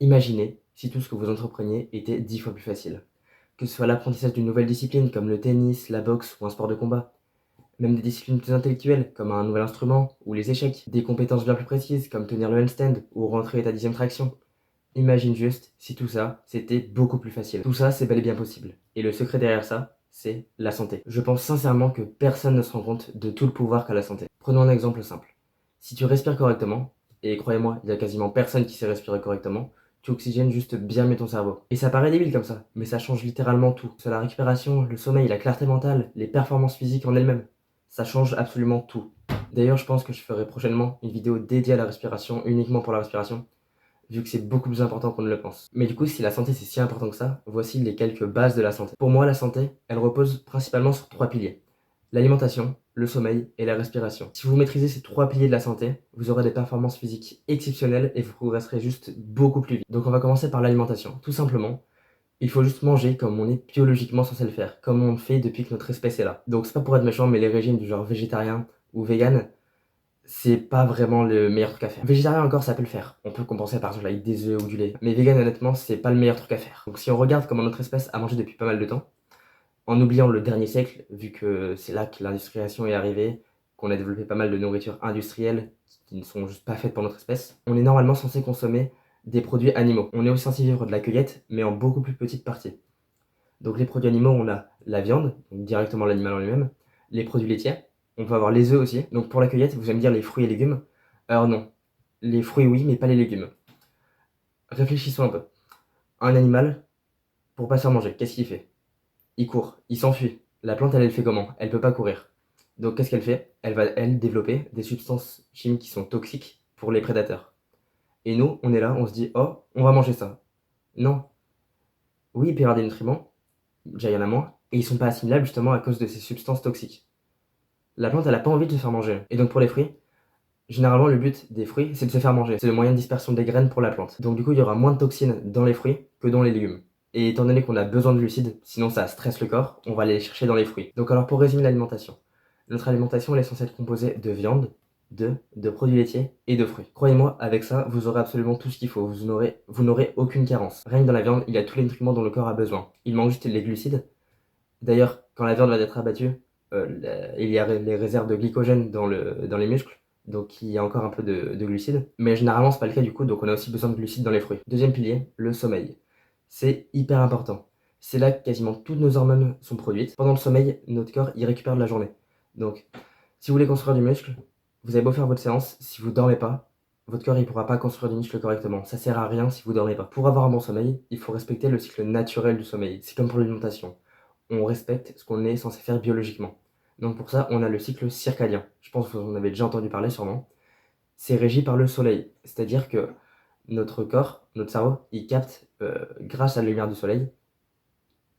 Imaginez si tout ce que vous entrepreniez était 10 fois plus facile. Que ce soit l'apprentissage d'une nouvelle discipline comme le tennis, la boxe ou un sport de combat, même des disciplines plus intellectuelles comme un nouvel instrument ou les échecs, des compétences bien plus précises comme tenir le handstand ou rentrer ta 10e traction. Imagine juste si tout ça, c'était beaucoup plus facile. Tout ça, c'est bel et bien possible. Et le secret derrière ça, c'est la santé. Je pense sincèrement que personne ne se rend compte de tout le pouvoir qu'a la santé. Prenons un exemple simple. Si tu respires correctement, et croyez-moi, il y a quasiment personne qui sait respirer correctement, tu oxygènes juste bien mieux ton cerveau. Et ça paraît débile comme ça, mais ça change littéralement tout. Sur la récupération, le sommeil, la clarté mentale, les performances physiques en elles-mêmes. Ça change absolument tout. D'ailleurs, je pense que je ferai prochainement une vidéo dédiée à la respiration, uniquement pour la respiration, vu que c'est beaucoup plus important qu'on ne le pense. Mais du coup, si la santé c'est si important que ça, voici les quelques bases de la santé. Pour moi, la santé, elle repose principalement sur 3 piliers. L'alimentation, le sommeil et la respiration. Si vous maîtrisez ces 3 piliers de la santé, vous aurez des performances physiques exceptionnelles et vous progresserez juste beaucoup plus vite. Donc on va commencer par l'alimentation. Tout simplement, il faut juste manger comme on est biologiquement censé le faire, comme on le fait depuis que notre espèce est là. Donc c'est pas pour être méchant, mais les régimes du genre végétarien ou vegan, c'est pas vraiment le meilleur truc à faire. Végétarien encore, ça peut le faire. On peut compenser par exemple avec des œufs ou du lait. Mais vegan, honnêtement, c'est pas le meilleur truc à faire. Donc si on regarde comment notre espèce a mangé depuis pas mal de temps, en oubliant le dernier siècle, vu que c'est là que l'industrialisation est arrivée, qu'on a développé pas mal de nourriture industrielle qui ne sont juste pas faites pour notre espèce, on est normalement censé consommer des produits animaux. On est aussi censé vivre de la cueillette, mais en beaucoup plus petite partie. Donc les produits animaux, on a la viande, donc directement l'animal en lui-même, les produits laitiers, on peut avoir les œufs aussi. Donc pour la cueillette, vous allez me dire les fruits et légumes. Alors non, les fruits oui, mais pas les légumes. Réfléchissons un peu. Un animal, pour pas se faire manger, qu'est-ce qu'il fait? Il court, il s'enfuit. La plante, elle fait comment? Elle peut pas courir. Donc qu'est-ce qu'elle fait? Elle va, elle, développer des substances chimiques qui sont toxiques pour les prédateurs. Et nous, on est là, on se dit, oh, on va manger ça. Non. Oui, il peut y avoir des nutriments, déjà il y en a moins, et ils sont pas assimilables justement à cause de ces substances toxiques. La plante, elle a pas envie de se faire manger. Et donc pour les fruits, généralement le but des fruits, c'est de se faire manger. C'est le moyen de dispersion des graines pour la plante. Donc du coup, il y aura moins de toxines dans les fruits que dans les légumes. Et étant donné qu'on a besoin de glucides, sinon ça stresse le corps, on va aller les chercher dans les fruits. Donc alors pour résumer l'alimentation, notre alimentation elle est censée être composée de viande, de produits laitiers et de fruits. Croyez-moi, avec ça, vous aurez absolument tout ce qu'il faut. Vous n'aurez aucune carence. Rien que dans la viande, il y a tous les nutriments dont le corps a besoin. Il manque juste les glucides. D'ailleurs, quand la viande va être abattue, il y a les réserves de glycogène dans les muscles, donc il y a encore un peu de glucides. Mais généralement, c'est pas le cas du coup, donc on a aussi besoin de glucides dans les fruits. Deuxième pilier, le sommeil. C'est hyper important. C'est là que quasiment toutes nos hormones sont produites. Pendant le sommeil, notre corps y récupère de la journée. Donc, si vous voulez construire du muscle, vous avez beau faire votre séance, si vous dormez pas, votre corps il pourra pas construire du muscle correctement. Ça sert à rien si vous dormez pas. Pour avoir un bon sommeil, il faut respecter le cycle naturel du sommeil. C'est comme pour l'alimentation. On respecte ce qu'on est censé faire biologiquement. Donc pour ça, on a le cycle circadien. Je pense que vous en avez déjà entendu parler sûrement. C'est régi par le soleil. C'est-à-dire que notre corps, notre cerveau, il capte, grâce à la lumière du soleil,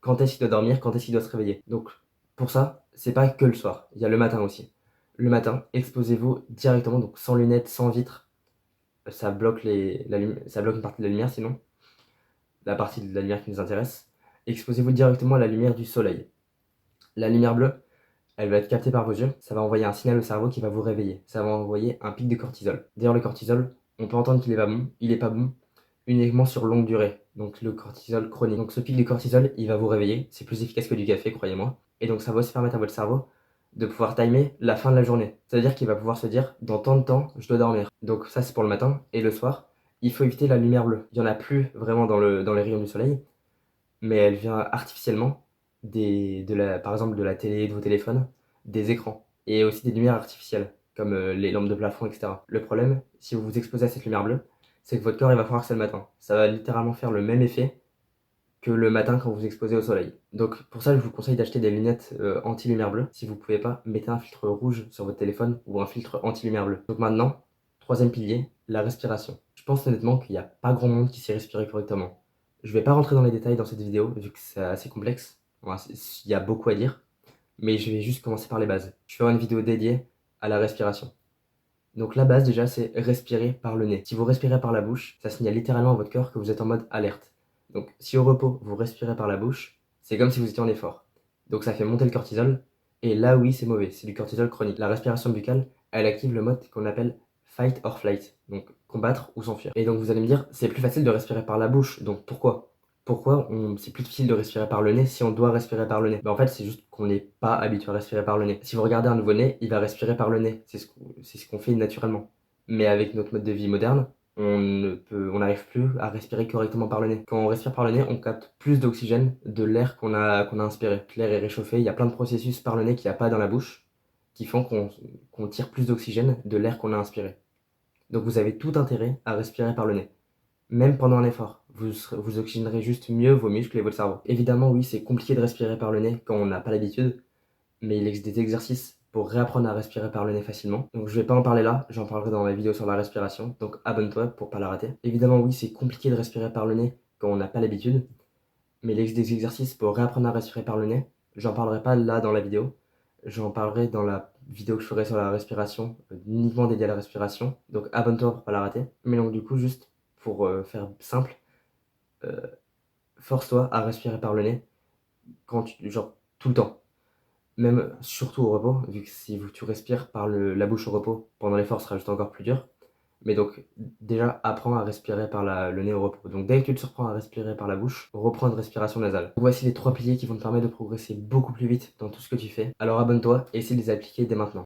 quand est-ce qu'il doit dormir, quand est-ce qu'il doit se réveiller. Donc pour ça, c'est pas que le soir. Il y a le matin aussi. Le matin, exposez-vous directement, donc sans lunettes, sans vitres. Ça bloque, ça bloque une partie de la lumière sinon. La partie de la lumière qui nous intéresse. Exposez-vous directement à la lumière du soleil. La lumière bleue, elle va être captée par vos yeux, ça va envoyer un signal au cerveau qui va vous réveiller. Ça va envoyer un pic de cortisol. D'ailleurs, le cortisol, on peut entendre qu'il est pas bon. Il est pas bon uniquement sur longue durée. Donc le cortisol chronique. Donc ce pic de cortisol, il va vous réveiller. C'est plus efficace que du café, croyez-moi. Et donc ça va aussi permettre à votre cerveau de pouvoir timer la fin de la journée. C'est-à-dire qu'il va pouvoir se dire, dans tant de temps, je dois dormir. Donc ça, c'est pour le matin. Et le soir, il faut éviter la lumière bleue. Il n'y en a plus vraiment dans les rayons du soleil, mais elle vient artificiellement par exemple de la télé, de vos téléphones, des écrans, et aussi des lumières artificielles, comme les lampes de plafond, etc. Le problème, si vous vous exposez à cette lumière bleue, c'est que votre corps il va croire que c'est le matin. Ça va littéralement faire le même effet que le matin quand vous vous exposez au soleil. Donc pour ça, je vous conseille d'acheter des lunettes anti-lumière bleue. Si vous pouvez pas, mettez un filtre rouge sur votre téléphone ou un filtre anti-lumière bleue. Donc maintenant, troisième pilier, la respiration. Je pense honnêtement qu'il n'y a pas grand monde qui sait respirer correctement. Je vais pas rentrer dans les détails dans cette vidéo, vu que c'est assez complexe. Il y a beaucoup à dire, mais je vais juste commencer par les bases. Je ferai une vidéo dédiée à la respiration. Donc la base déjà, c'est respirer par le nez. Si vous respirez par la bouche, ça signale littéralement à votre corps que vous êtes en mode alerte. Donc si au repos, vous respirez par la bouche, c'est comme si vous étiez en effort. Donc ça fait monter le cortisol, et là oui, c'est mauvais, c'est du cortisol chronique. La respiration buccale, elle active le mode qu'on appelle fight or flight. Donc combattre ou s'enfuir. Et donc vous allez me dire, c'est plus facile de respirer par la bouche, donc pourquoi? C'est plus difficile de respirer par le nez si on doit respirer par le nez? Bah en fait, c'est juste qu'on n'est pas habitué à respirer par le nez. Si vous regardez un nouveau-né, il va respirer par le nez, c'est ce qu'on fait naturellement. Mais avec notre mode de vie moderne, on n'arrive plus à respirer correctement par le nez. Quand on respire par le nez, on capte plus d'oxygène de l'air qu'on a inspiré. L'air est réchauffé, il y a plein de processus par le nez qu'il n'y a pas dans la bouche, qui font qu'on tire plus d'oxygène de l'air qu'on a inspiré. Donc vous avez tout intérêt à respirer par le nez. Même pendant un effort, vous oxygénerez juste mieux vos muscles et votre cerveau. Évidemment, oui, c'est compliqué de respirer par le nez quand on n'a pas l'habitude, mais il existe des exercices pour réapprendre à respirer par le nez facilement. Donc je vais pas en parler là, j'en parlerai dans ma vidéo sur la respiration, donc abonne-toi pour pas la rater. Évidemment, oui, c'est compliqué de respirer par le nez quand on n'a pas l'habitude, mais il existe des exercices pour réapprendre à respirer par le nez. J'en parlerai pas là dans la vidéo, j'en parlerai dans la vidéo que je ferai sur la respiration, uniquement dédiée à la respiration, donc abonne-toi pour pas la rater. Mais donc du coup, juste pour faire simple, euh, force-toi à respirer par le nez genre tout le temps. Même surtout au repos, vu que si tu respires par la bouche au repos, pendant l'effort, ce sera juste encore plus dur. Mais donc, déjà, apprends à respirer par le nez au repos. Donc, dès que tu te surprends à respirer par la bouche, reprends une respiration nasale. Voici les 3 piliers qui vont te permettre de progresser beaucoup plus vite dans tout ce que tu fais. Alors abonne-toi et essaie de les appliquer dès maintenant.